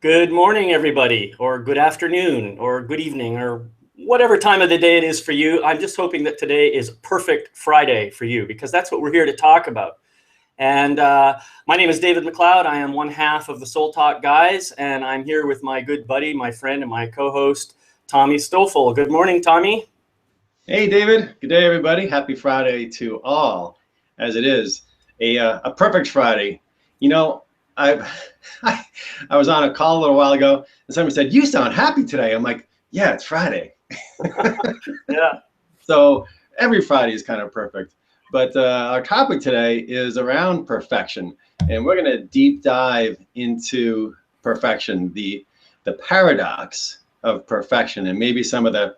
Good morning, everybody, or good afternoon, or good evening, or whatever time of the day it is for you. I'm just hoping that today is perfect Friday for you, because that's what we're here to talk about. And my name is David McLeod. I am one half of the Soul Talk guys, and I'm here with my good buddy, my friend, and my co-host, Tommy Stoffel. Good morning, Tommy. Hey, David. Good day, everybody. Happy Friday to all, as it is a perfect Friday. You know, I I was on a call a little while ago, and somebody said, "You sound happy today." I'm like, "Yeah, it's Friday." Yeah. So every Friday is kind of perfect. But our topic today is around perfection, and we're going to deep dive into perfection, the paradox of perfection, and maybe some of the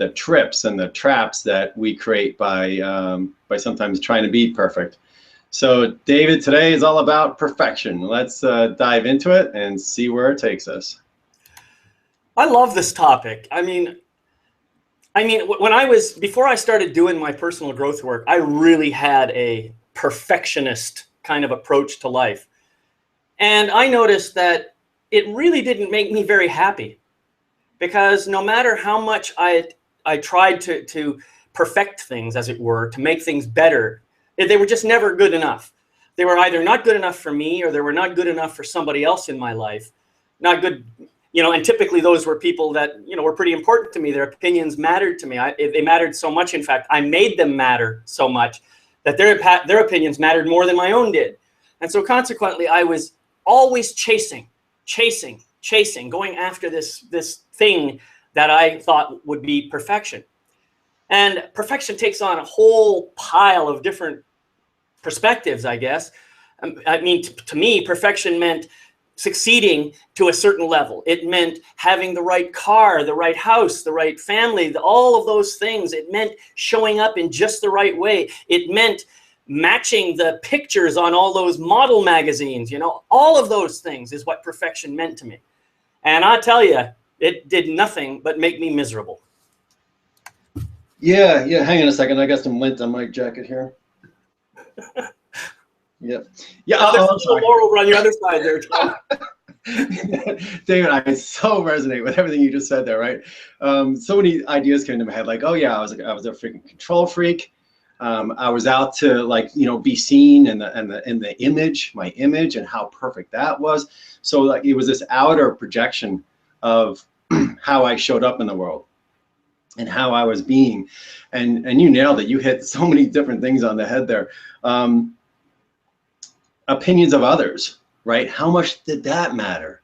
trips and the traps that we create by sometimes trying to be perfect. So, David, today is all about perfection. Let's dive into it and see where it takes us. I love this topic. Before I started doing my personal growth work, I really had a perfectionist kind of approach to life. And I noticed that it really didn't make me very happy, because no matter how much I tried to perfect things, as it were, to make things better, they were just never good enough. They were either not good enough for me, or they were not good enough for somebody else in my life. Not good. And typically those were people that, were pretty important to me. Their opinions mattered to me. They mattered so much. In fact, I made them matter so much that their opinions mattered more than my own did. And so consequently, I was always chasing, going after this thing that I thought would be perfection. And perfection takes on a whole pile of different perspectives, I guess. To me, perfection meant succeeding to a certain level. It meant having the right car, the right house, the right family, all of those things. It meant showing up in just the right way. It meant matching the pictures on all those model magazines. All of those things is what perfection meant to me. And I tell you, it did nothing but make me miserable. Yeah. Hang on a second. I got some lint on my jacket here. Yep. Yeah. There's a little more over on the other side there, Tom. David, I so resonate with everything you just said there, right? So many ideas came to my head, like, oh yeah, I was a freaking control freak. I was out to be seen in the image, my image, and how perfect that was. So like it was this outer projection of how I showed up in the world and how I was being. And you nailed it. You hit so many different things on the head there. Opinions of others, right? How much did that matter?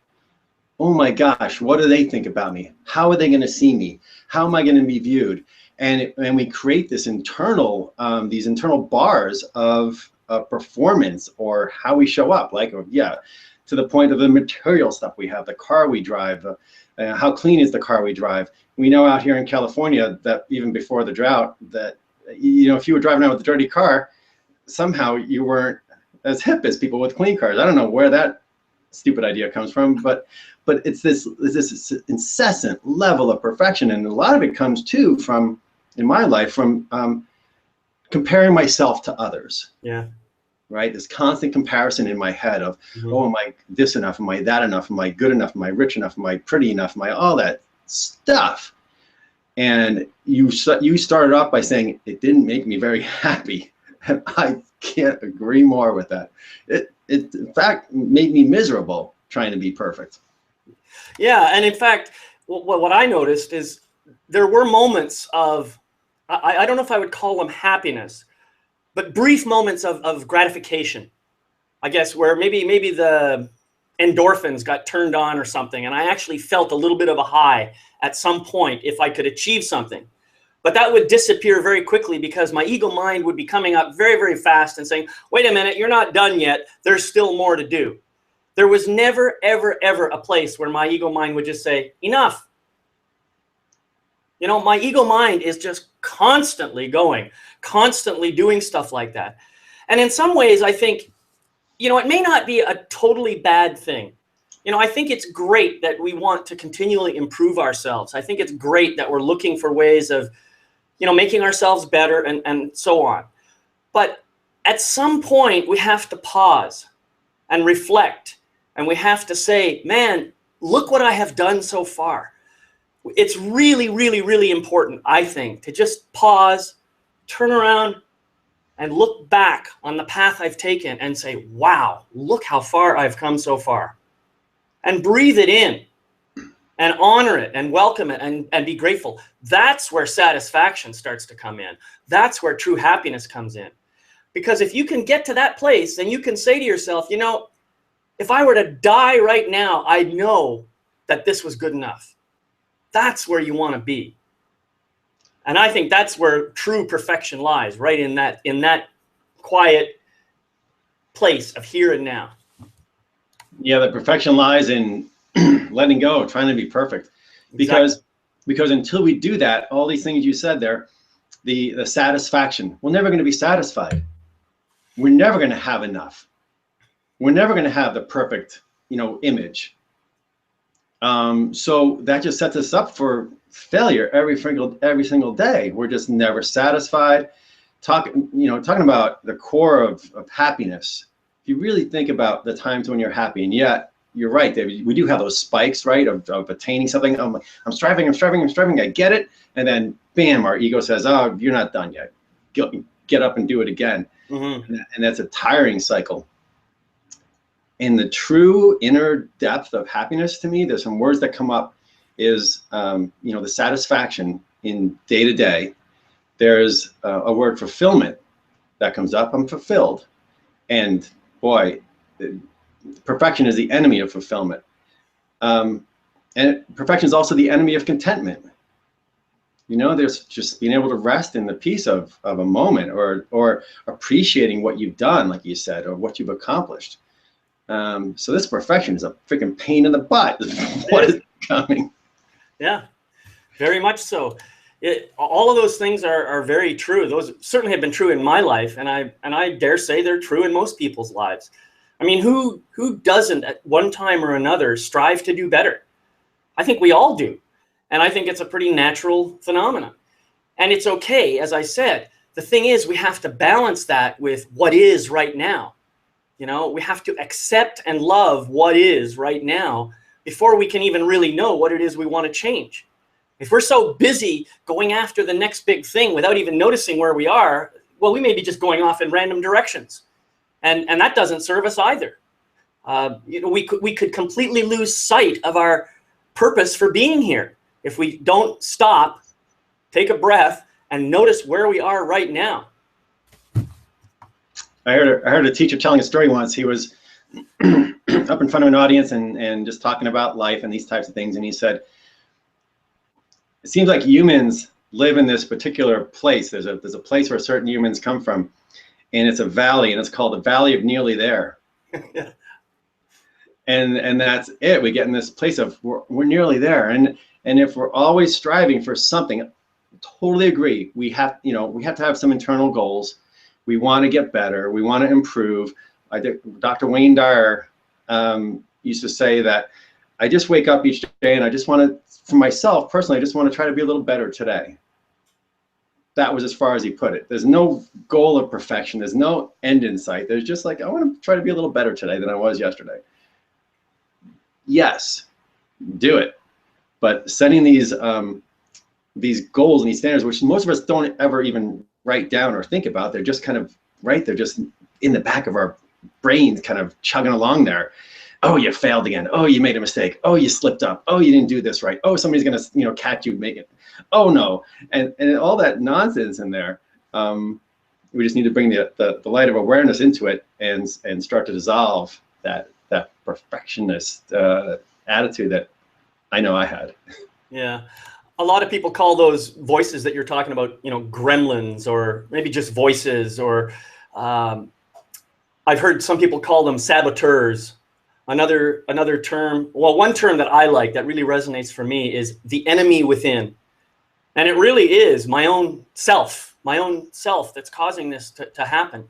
Oh my gosh, what do they think about me? How are they going to see me? How am I going to be viewed? And we create this these internal bars of performance, or how we show up, to the point of the material stuff we have, the car we drive, how clean is the car we drive. We know out here in California that even before the drought, that if you were driving out with a dirty car, somehow you weren't as hip as people with clean cars. I don't know where that stupid idea comes from, but it's this incessant level of perfection, and a lot of it comes too from, in my life, from comparing myself to others. Yeah. Right. This constant comparison in my head of, oh, am I this enough? Am I that enough? Am I good enough? Am I rich enough? Am I pretty enough? Am I all that stuff? And you started off by saying it didn't make me very happy, and I can't agree more with that. It in fact made me miserable trying to be perfect. Yeah, and in fact, what I noticed is there were moments of, I don't know if I would call them happiness, but brief moments of gratification, I guess, where maybe the endorphins got turned on or something, and I actually felt a little bit of a high at some point if I could achieve something. But that would disappear very quickly, because my ego mind would be coming up very, very fast and saying, wait a minute, you're not done yet. There's still more to do. There was never, ever, ever a place where my ego mind would just say, enough. My ego mind is just constantly going, constantly doing stuff like that. And in some ways, I think, it may not be a totally bad thing. I think it's great that we want to continually improve ourselves. I think it's great that we're looking for ways of, making ourselves better and so on. But at some point, we have to pause and reflect, and we have to say, man, look what I have done so far. It's really, really, really important, I think, to just pause, turn around, and look back on the path I've taken and say, wow, look how far I've come so far. And breathe it in and honor it and welcome it and be grateful. That's where satisfaction starts to come in. That's where true happiness comes in. Because if you can get to that place, then you can say to yourself, you know, if I were to die right now, I know that this was good enough. That's where you want to be. And I think that's where true perfection lies, right in that quiet place of here and now. Yeah, the perfection lies in letting go, trying to be perfect. Because until we do that, all these things you said there, the satisfaction, we're never going to be satisfied. We're never going to have enough. We're never going to have the perfect, image. So that just sets us up for failure every single day. We're just never satisfied. Talking about the core of happiness. If you really think about the times when you're happy, and yet you're right, David, we do have those spikes, right, of attaining something. I'm striving, I get it, and then bam, our ego says, oh, you're not done yet. Get up and do it again. Mm-hmm. And that's a tiring cycle. In the true inner depth of happiness, to me, there's some words that come up is, the satisfaction in day to day. There's a word fulfillment that comes up. I'm fulfilled. And boy, perfection is the enemy of fulfillment. And perfection is also the enemy of contentment. There's just being able to rest in the peace of a moment, or appreciating what you've done, like you said, or what you've accomplished. So this perfection is a freaking pain in the butt. What is coming? Yeah, very much so. All of those things are very true. Those certainly have been true in my life, and I dare say they're true in most people's lives. I mean, who doesn't at one time or another strive to do better? I think we all do. And I think it's a pretty natural phenomenon. And it's okay, as I said. The thing is, we have to balance that with what is right now. We have to accept and love what is right now before we can even really know what it is we want to change. If we're so busy going after the next big thing without even noticing where we are, well, we may be just going off in random directions. And that doesn't serve us either. We could completely lose sight of our purpose for being here if we don't stop, take a breath, and notice where we are right now. I heard a teacher telling a story once. He was up in front of an audience and just talking about life and these types of things. And he said, it seems like humans live in this particular place. There's a place where certain humans come from, and it's a valley, and it's called the Valley of Nearly There. Yeah. And that's it. We get in this place of we're nearly there. And if we're always striving for something, I totally agree. We have to have some internal goals. We want to get better. We want to improve. Dr. Wayne Dyer used to say that I just wake up each day and I just want to, for myself personally, I just want to try to be a little better today. That was as far as he put it. There's no goal of perfection. There's no end in sight. There's just like, I want to try to be a little better today than I was yesterday. Yes, do it. But setting these goals and these standards, which most of us don't ever even write down or think about, they're just kind of, right, they're just in the back of our brains kind of chugging along there. Oh, you failed again. Oh, you made a mistake. Oh, you slipped up. Oh, you didn't do this right. Oh, somebody's going to, catch you, make it. Oh, no. And all that nonsense in there. We just need to bring the light of awareness into it and start to dissolve that perfectionist attitude that I know I had. Yeah. A lot of people call those voices that you're talking about, gremlins, or maybe just voices, or I've heard some people call them saboteurs. Another term, well, one term that I like that really resonates for me is the enemy within. And it really is my own self that's causing this to happen.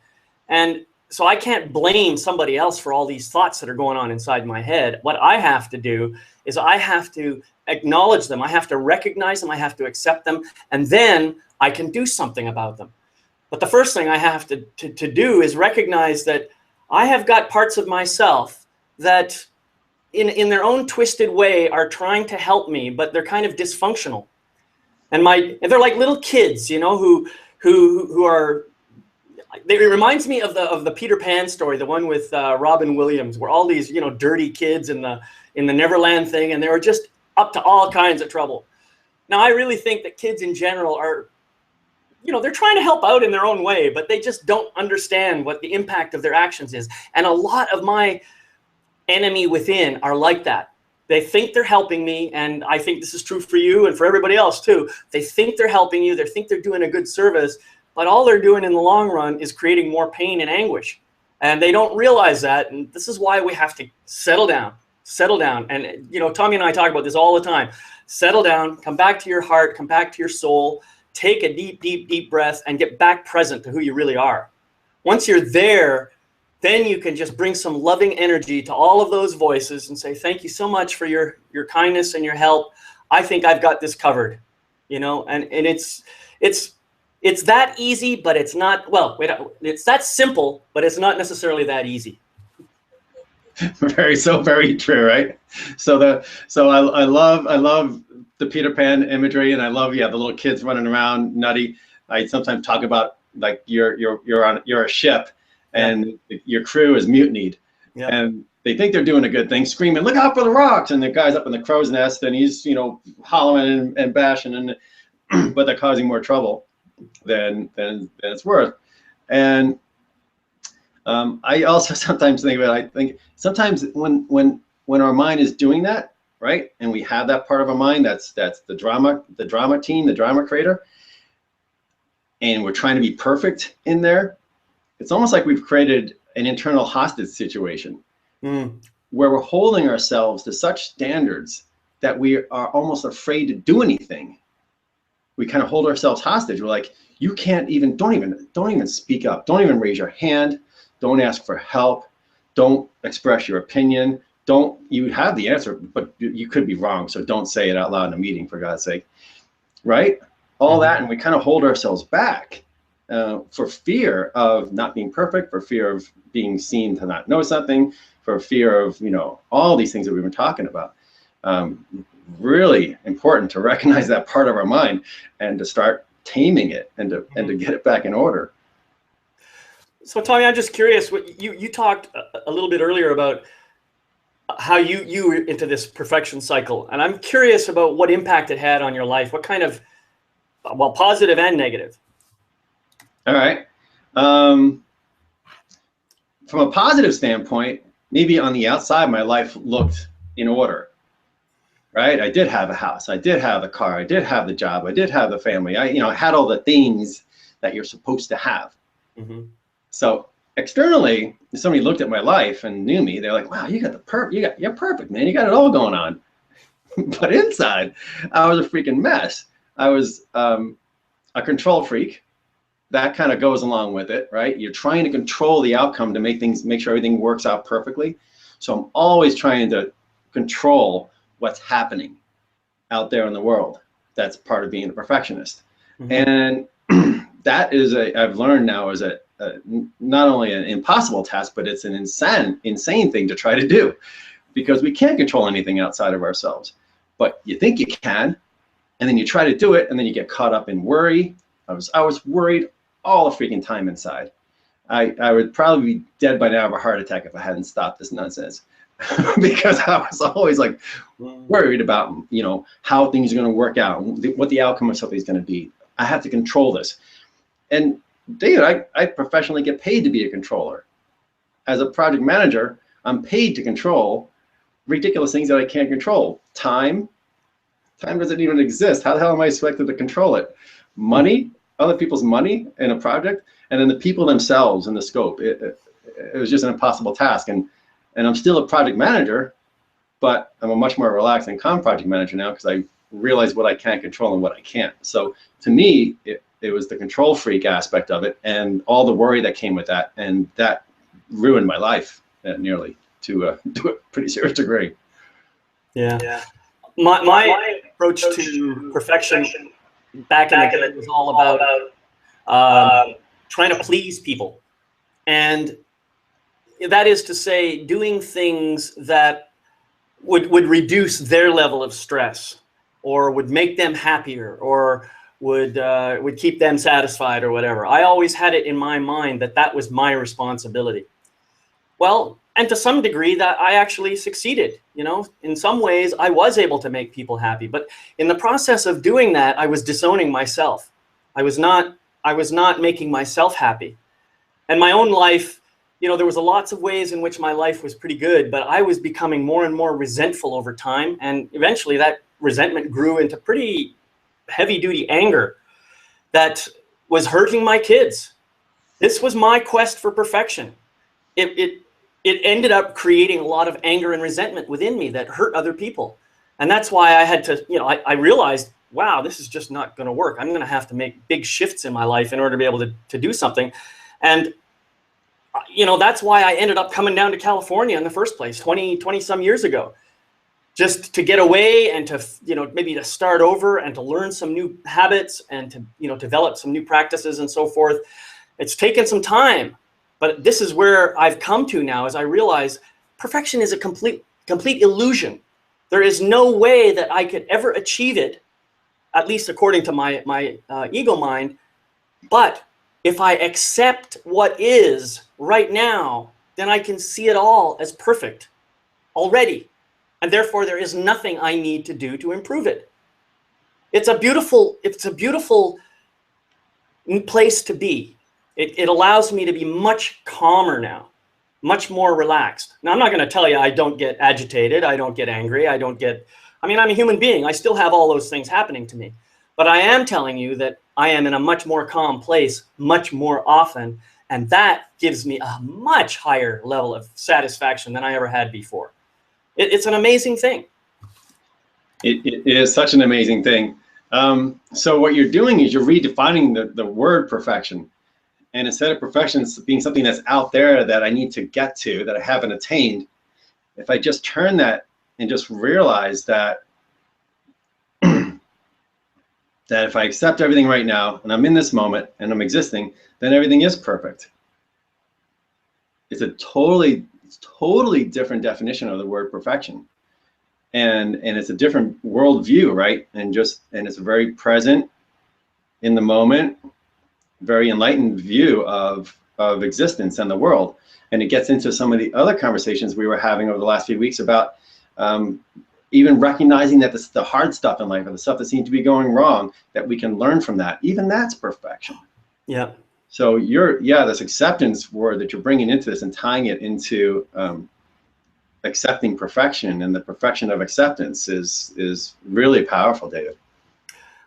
And so I can't blame somebody else for all these thoughts that are going on inside my head. What I have to do is I have to acknowledge them. I have to recognize them. I have to accept them. And then I can do something about them. But the first thing I have to do is recognize that I have got parts of myself that in their own twisted way, are trying to help me, but they're kind of dysfunctional. And they're like little kids, you know, who are. It reminds me of the Peter Pan story, the one with Robin Williams, where all these, you know, dirty kids in the Neverland thing, and they were just up to all kinds of trouble. Now, I really think that kids in general are, you know, they're trying to help out in their own way, but they just don't understand what the impact of their actions is. And a lot of my enemy within are like that. They think they're helping me, and I think this is true for you and for everybody else too. They think they're helping you, they think they're doing a good service, but all they're doing in the long run is creating more pain and anguish. And they don't realize that, and this is why we have to settle down. And, you know, Tommy and I talk about this all the time. Settle down, come back to your heart, come back to your soul, take a deep, deep, deep breath, and get back present to who you really are. Once you're there, then you can just bring some loving energy to all of those voices and say, thank you so much for your kindness and your help. I think I've got this covered, you know, and it's that easy, but it's not, well, it's that simple, but it's not necessarily that easy. Very true, right? So I love the Peter Pan imagery, and I love, yeah, the little kids running around nutty. I sometimes talk about, like, you're a ship, and your crew is mutinied, and they think they're doing a good thing, screaming, "Look out for the rocks!" And the guy's up in the crow's nest, and he's, you know, hollering and bashing, and but they're causing more trouble than it's worth. And I also sometimes think about, I think sometimes when our mind is doing that, right, and we have that part of our mind that's the drama team, the drama creator, and we're trying to be perfect in there, it's almost like we've created an internal hostage situation where we're holding ourselves to such standards that we are almost afraid to do anything. We kind of hold ourselves hostage. We're like, you can't even, don't even speak up. Don't even raise your hand. Don't ask for help. Don't express your opinion. You have the answer, but you could be wrong. So don't say it out loud in a meeting, for God's sake, right? All that, and we kind of hold ourselves back for fear of not being perfect, for fear of being seen to not know something, for fear of, you know, all these things that we've been talking about. Really important to recognize that part of our mind and to start taming it and to get it back in order. So Tommy, I'm just curious, you talked a little bit earlier about how you were into this perfection cycle, and I'm curious about what impact it had on your life. What kind of, well, positive and negative? All right. From a positive standpoint, maybe on the outside, my life looked in order, right? I did have a house. I did have a car. I did have the job. I did have the family. I had all the things that you're supposed to have. So externally, if somebody looked at my life and knew me, they're like, wow, you got you're perfect, man. You got it all going on. But inside, I was a freaking mess. I was a control freak. That kind of goes along with it, right? You're trying to control the outcome to make sure everything works out perfectly. So I'm always trying to control what's happening out there in the world. That's part of being a perfectionist. And that is I've learned now is not only an impossible task, but it's an insane thing to try to do, because we can't control anything outside of ourselves. But you think you can, and then you try to do it, and then you get caught up in worry. I was worried all the freaking time inside. I would probably be dead by now of a heart attack if I hadn't stopped this nonsense. Because I was always like worried about, you know, how things are going to work out, what the outcome of something is going to be. I have to control this. And David, I professionally get paid to be a controller. As a project manager, I'm paid to control ridiculous things that I can't control. Time doesn't even exist. How the hell am I expected to control it? Money, other people's money in a project, and then the people themselves and the scope. It was just an impossible task. And I'm still a project manager, but I'm a much more relaxed and calm project manager now, because I realize what I can control and what I can't. So to me, it was the control freak aspect of it and all the worry that came with that. And that ruined my life nearly to a pretty serious degree. Yeah. My approach to perfection back in the day was all about trying to please people. And that is to say, doing things that would reduce their level of stress, or would make them happier, or would keep them satisfied, or whatever. I always had it in my mind that that was my responsibility. Well, and to some degree that I actually succeeded. You know, in some ways I was able to make people happy, but in the process of doing that, I was disowning myself. I was not making myself happy. And my own life, you know, there was lots of ways in which my life was pretty good, but I was becoming more and more resentful over time. And eventually that resentment grew into pretty heavy duty anger that was hurting my kids. This was my quest for perfection. It ended up creating a lot of anger and resentment within me that hurt other people. And that's why I had to, you know, I realized, wow, this is just not going to work. I'm going to have to make big shifts in my life in order to be able to do something. And you know, that's why I ended up coming down to California in the first place 20 some years ago, just to get away and to, you know, maybe to start over and to learn some new habits and to, you know, develop some new practices and so forth. It's taken some time, but this is where I've come to now, as I realize perfection is a complete illusion. There is no way that I could ever achieve it, at least according to my ego mind. But if I accept what is right now, then I can see it all as perfect already. And therefore there is nothing I need to do to improve it. It's a beautiful place to be. It allows me to be much calmer now, much more relaxed. Now, I'm not going to tell you I don't get agitated, I don't get angry, I mean, I'm a human being. I still have all those things happening to me. But I am telling you that I am in a much more calm place, much more often, and that gives me a much higher level of satisfaction than I ever had before. It's an amazing thing. It is such an amazing thing. So what you're doing is you're redefining the word perfection. And instead of perfection being something that's out there that I need to get to, that I haven't attained, if I just turn that and just realize that that if I accept everything right now and I'm in this moment and I'm existing, then everything is perfect. It's a totally different definition of the word perfection. And it's a different worldview, right? And it's a very present, in the moment, very enlightened view of existence and the world. And it gets into some of the other conversations we were having over the last few weeks about even recognizing that the hard stuff in life, or the stuff that seems to be going wrong, that we can learn from that. Even that's perfection. Yeah. So this acceptance word that you're bringing into this and tying it into accepting perfection and the perfection of acceptance is really powerful, David.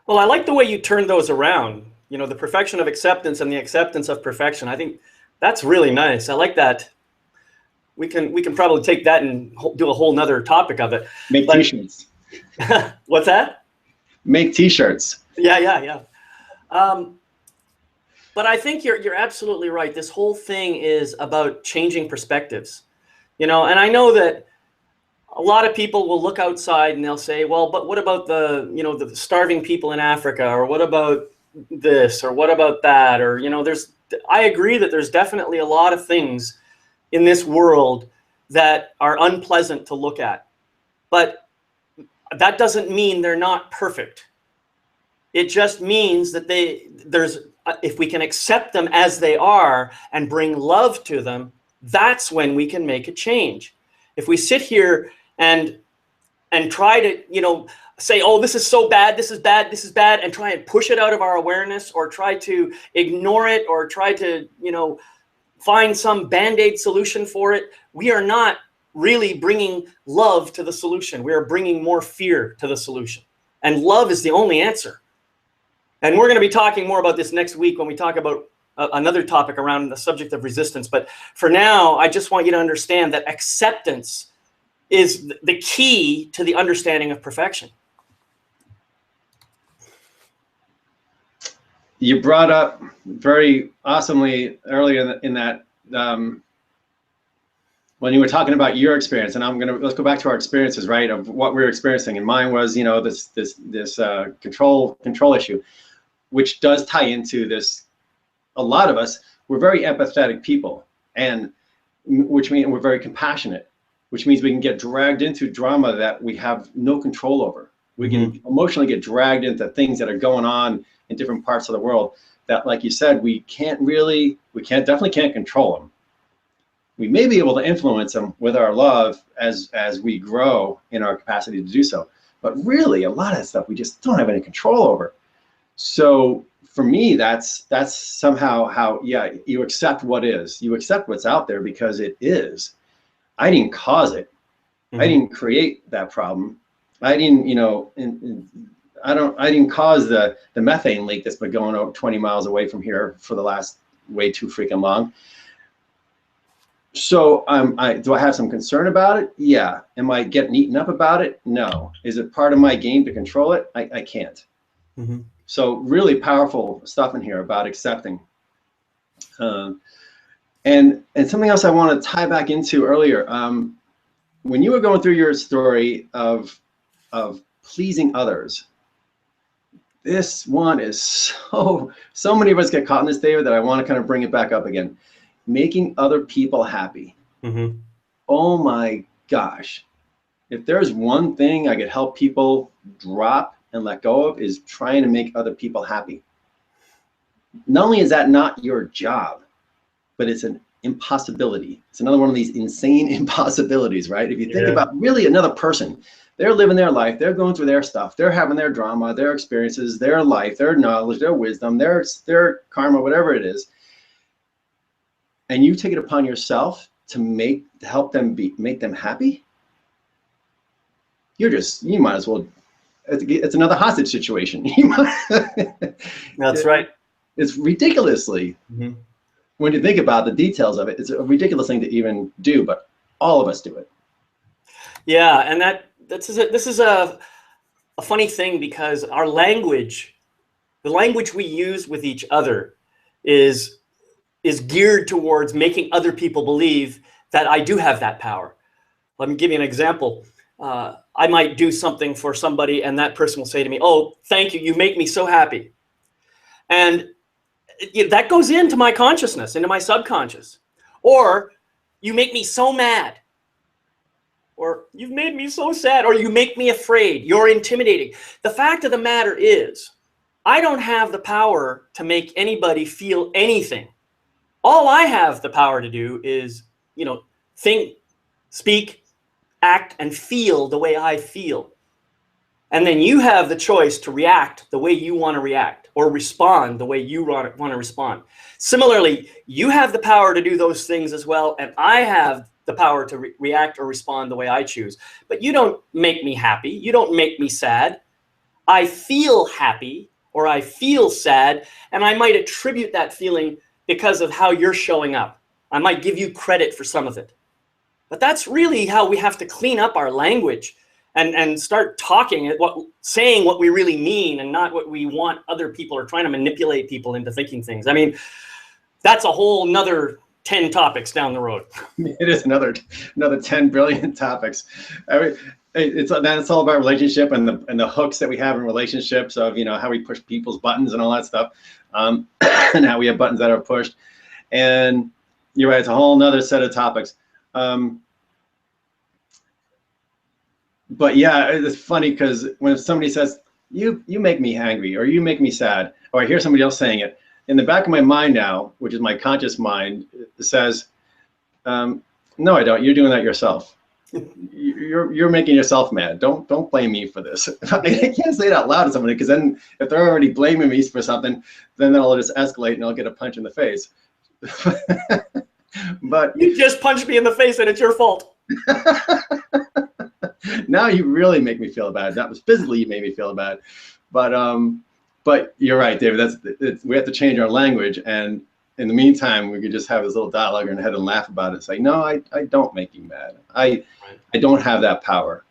Well, I like the way you turned those around. You know, the perfection of acceptance and the acceptance of perfection. I think that's really nice. I like that. We can probably take that and do a whole nother topic of it. Make t-shirts. What's that? Make t-shirts. Yeah. But I think you're absolutely right. This whole thing is about changing perspectives. You know, and I know that a lot of people will look outside and they'll say, well, but what about the starving people in Africa, or what about this, or what about that, or, you know, I agree that there's definitely a lot of things in this world that are unpleasant to look at, but that doesn't mean they're not perfect. It just means that if we can accept them as they are and bring love to them, that's when we can make a change. If we sit here and try to, you know, say, oh, this is so bad, this is bad, this is bad, and try and push it out of our awareness, or try to ignore it, or try to, you know, find some band-aid solution for it, we are not really bringing love to the solution. We are bringing more fear to the solution. And love is the only answer. And we're going to be talking more about this next week when we talk about another topic around the subject of resistance. But for now, I just want you to understand that acceptance is the key to the understanding of perfection. You brought up very awesomely earlier in that when you were talking about your experience, and let's go back to our experiences, right, of what we were experiencing. And mine was, you know, this control issue, which does tie into this. A lot of us, we're very empathetic people, and which means we're very compassionate. which means we can get dragged into drama that we have no control over. We can emotionally get dragged into things that are going on in different parts of the world that, like you said, we definitely can't control them. We may be able to influence them with our love as we grow in our capacity to do so. But really, a lot of that stuff we just don't have any control over. So for me, that's somehow how, yeah, you accept what is. You accept what's out there because it is. I didn't cause it. I didn't create that problem. I didn't, I didn't cause the methane leak that's been going over 20 miles away from here for the last way too freaking long. So do I have some concern about it? Yeah. Am I getting eaten up about it? No. Is it part of my game to control it? I can't. So really powerful stuff in here about accepting. And something else I want to tie back into earlier. When you were going through your story of pleasing others, this one is so many of us get caught in this, David, that I want to kind of bring it back up again. Making other people happy. Oh my gosh. If there's one thing I could help people drop and let go of, is trying to make other people happy. Not only is that not your job, but it's an impossibility. It's another one of these insane impossibilities, right? If you think about really another person, they're living their life, they're going through their stuff, they're having their drama, their experiences, their life, their knowledge, their wisdom, their karma, whatever it is. And you take it upon yourself to help them make them happy. You might as well, it's another hostage situation. That's right. It's ridiculously, when you think about the details of it, it's a ridiculous thing to even do, but all of us do it. Yeah, and this is a funny thing, because our language, the language we use with each other, is geared towards making other people believe that I do have that power. Let me give you an example. I might do something for somebody, and that person will say to me, "Oh, thank you. You make me so happy." And that goes into my consciousness, into my subconscious. Or, "You make me so mad." Or, "You've made me so sad." Or, "You make me afraid. You're intimidating." The fact of the matter is, I don't have the power to make anybody feel anything. All I have the power to do is, think, speak, act, and feel the way I feel. And then you have the choice to react the way you want to react, or respond the way you want to respond. Similarly, you have the power to do those things as well, and I have the power to react or respond the way I choose. But you don't make me happy. You don't make me sad. I feel happy, or I feel sad, and I might attribute that feeling because of how you're showing up. I might give you credit for some of it. But that's really how we have to clean up our language and start saying what we really mean, and not what we want other people, or trying to manipulate people into thinking things. I mean, that's a whole nother 10 topics down the road. It is another 10 brilliant topics. I mean, it's all about relationship and the hooks that we have in relationships of, how we push people's buttons and all that stuff, and how we have buttons that are pushed. And you're right, it's a whole nother set of topics. But yeah, it's funny, because when somebody says, you make me angry, or you make me sad, or I hear somebody else saying it, in the back of my mind now, which is my conscious mind, it says, no, I don't. You're doing that yourself. You're making yourself mad. Don't blame me for this. I can't say it out loud to somebody, because then if they're already blaming me for something, then that'll just escalate and I'll get a punch in the face. But you just punched me in the face, and it's your fault. Now you really make me feel bad. That was physically you made me feel bad. But you're right, David. We have to change our language, and in the meantime, we could just have this little dialogue in our head and laugh about it. Say, no, I don't make you mad. I don't have that power.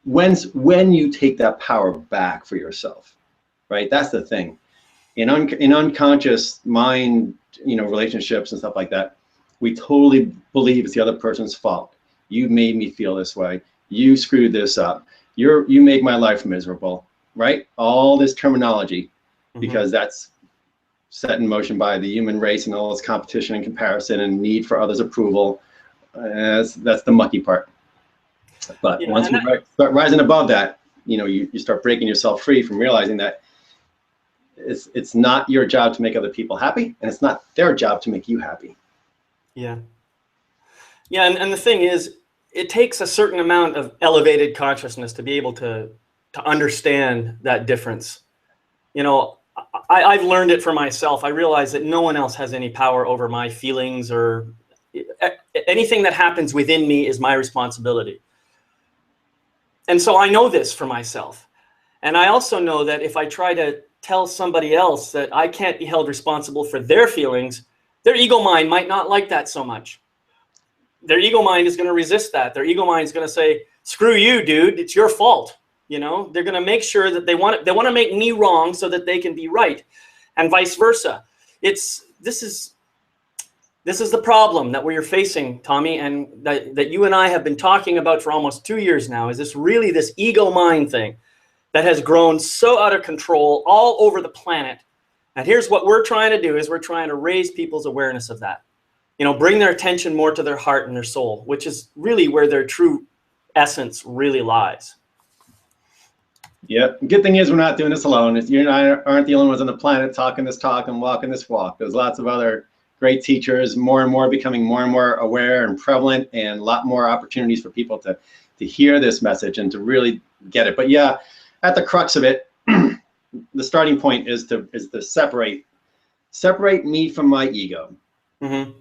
When you take that power back for yourself, right? That's the thing. In unconscious mind, relationships and stuff like that, we totally believe it's the other person's fault. You made me feel this way. You screwed this up. You make my life miserable, right? All this terminology, because that's set in motion by the human race and all this competition and comparison and need for others' approval. That's the mucky part. But Yeah, once we start rising above that, you start breaking yourself free from realizing that it's not your job to make other people happy, and it's not their job to make you happy. yeah. Yeah, and the thing is, it takes a certain amount of elevated consciousness to be able to understand that difference. I've learned it for myself. I realize that no one else has any power over my feelings, or anything that happens within me is my responsibility. And so I know this for myself. And I also know that if I try to tell somebody else that I can't be held responsible for their feelings, their ego mind might not like that so much. Their ego mind is going to resist that. Their ego mind is going to say, screw you, dude, it's your fault. They're going to make sure that they want to make me wrong so that they can be right, and vice versa. This is the problem that we're facing, Tommy, and that you and I have been talking about for almost 2 years now, is this ego mind thing that has grown so out of control all over the planet. And here's what we're trying to do, is we're trying to raise people's awareness of that. Bring their attention more to their heart and their soul, which is really where their true essence really lies. Yeah. Good thing is we're not doing this alone. You and I aren't the only ones on the planet talking this talk and walking this walk. There's lots of other great teachers, more and more becoming more and more aware and prevalent, and a lot more opportunities for people to hear this message and to really get it. But yeah, at the crux of it, the starting point is to separate me from my ego. Mm-hmm.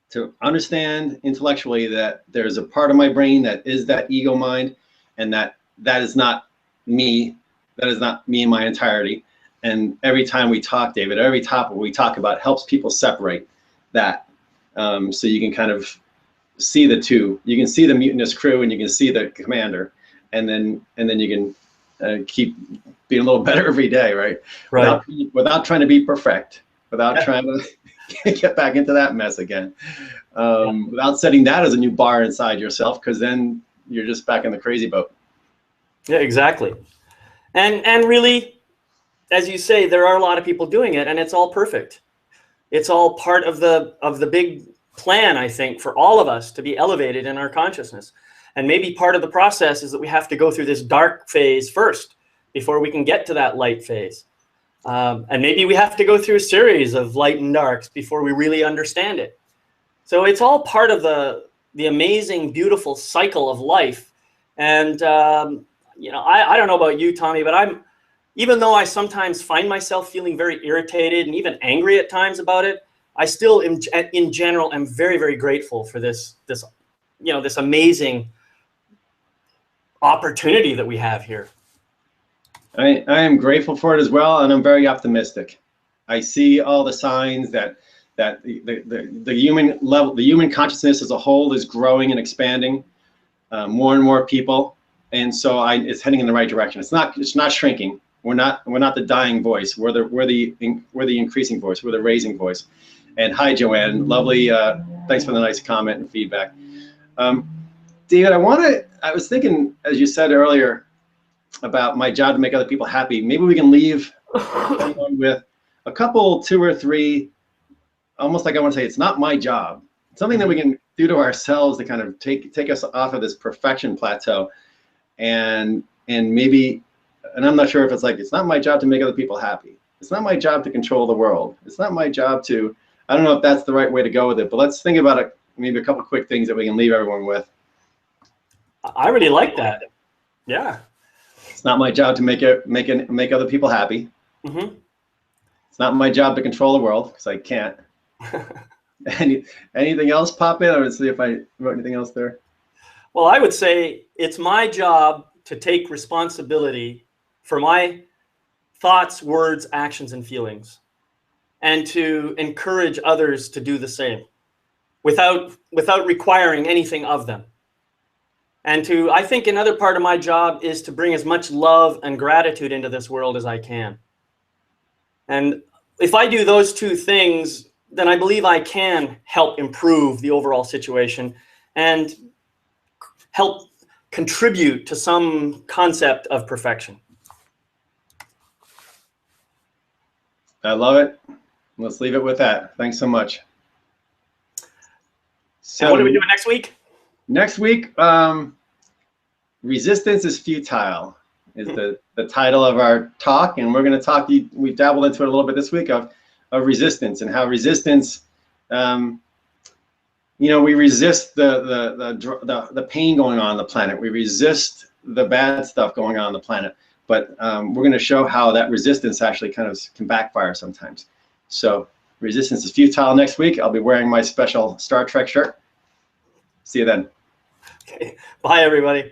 To understand intellectually that there's a part of my brain that is that ego mind, and that is not me. That is not me in my entirety. And every time we talk, David, every topic we talk about helps people separate that. So you can kind of see the two. You can see the mutinous crew, and you can see the commander, and then you can keep being a little better every day, right? Right. Without trying to be perfect, without trying to get back into that mess again, without setting that as a new bar inside yourself, because then you're just back in the crazy boat. Yeah, exactly. And really, as you say, there are a lot of people doing it, and it's all perfect. It's all part of the big plan, I think, for all of us to be elevated in our consciousness. And maybe part of the process is that we have to go through this dark phase first before we can get to that light phase. And maybe we have to go through a series of light and darks before we really understand it. So it's all part of the amazing, beautiful cycle of life. And I don't know about you, Tommy, but even though I sometimes find myself feeling very irritated and even angry at times about it, I still, in general, am very, very grateful for this amazing opportunity that we have here. I am grateful for it as well, and I'm very optimistic. I see all the signs that the human level, the human consciousness as a whole, is growing and expanding. More and more people, and so it's heading in the right direction. It's not shrinking. We're not the dying voice. We're the increasing voice. We're the raising voice. And hi, Joanne. Lovely. Thanks for the nice comment and feedback. David, I was thinking, as you said earlier, about my job to make other people happy. Maybe we can leave everyone with a couple, 2 or 3, almost like I want to say, it's not my job. Something that we can do to ourselves to kind of take us off of this perfection plateau, and maybe, and I'm not sure if it's not my job to make other people happy. It's not my job to control the world. It's not my job to, I don't know if that's the right way to go with it, but let's think about it. Maybe a couple quick things that we can leave everyone with. I really like that. Yeah. It's not my job to make other people happy. Mm-hmm. It's not my job to control the world, because I can't. Anything else pop in? I would see if I wrote anything else there. Well, I would say it's my job to take responsibility for my thoughts, words, actions, and feelings, and to encourage others to do the same without requiring anything of them. And I think another part of my job is to bring as much love and gratitude into this world as I can. And if I do those 2 things, then I believe I can help improve the overall situation and help contribute to some concept of perfection. I love it. Let's leave it with that. Thanks so much. So, and what are we doing next week? Next week, Resistance is futile is the title of our talk, and we're going to talk. We dabbled into it a little bit this week of resistance and how resistance. We resist the pain going on the planet. We resist the bad stuff going on the planet. But we're going to show how that resistance actually kind of can backfire sometimes. So resistance is futile next week. I'll be wearing my special Star Trek shirt. See you then. Okay. Bye, everybody.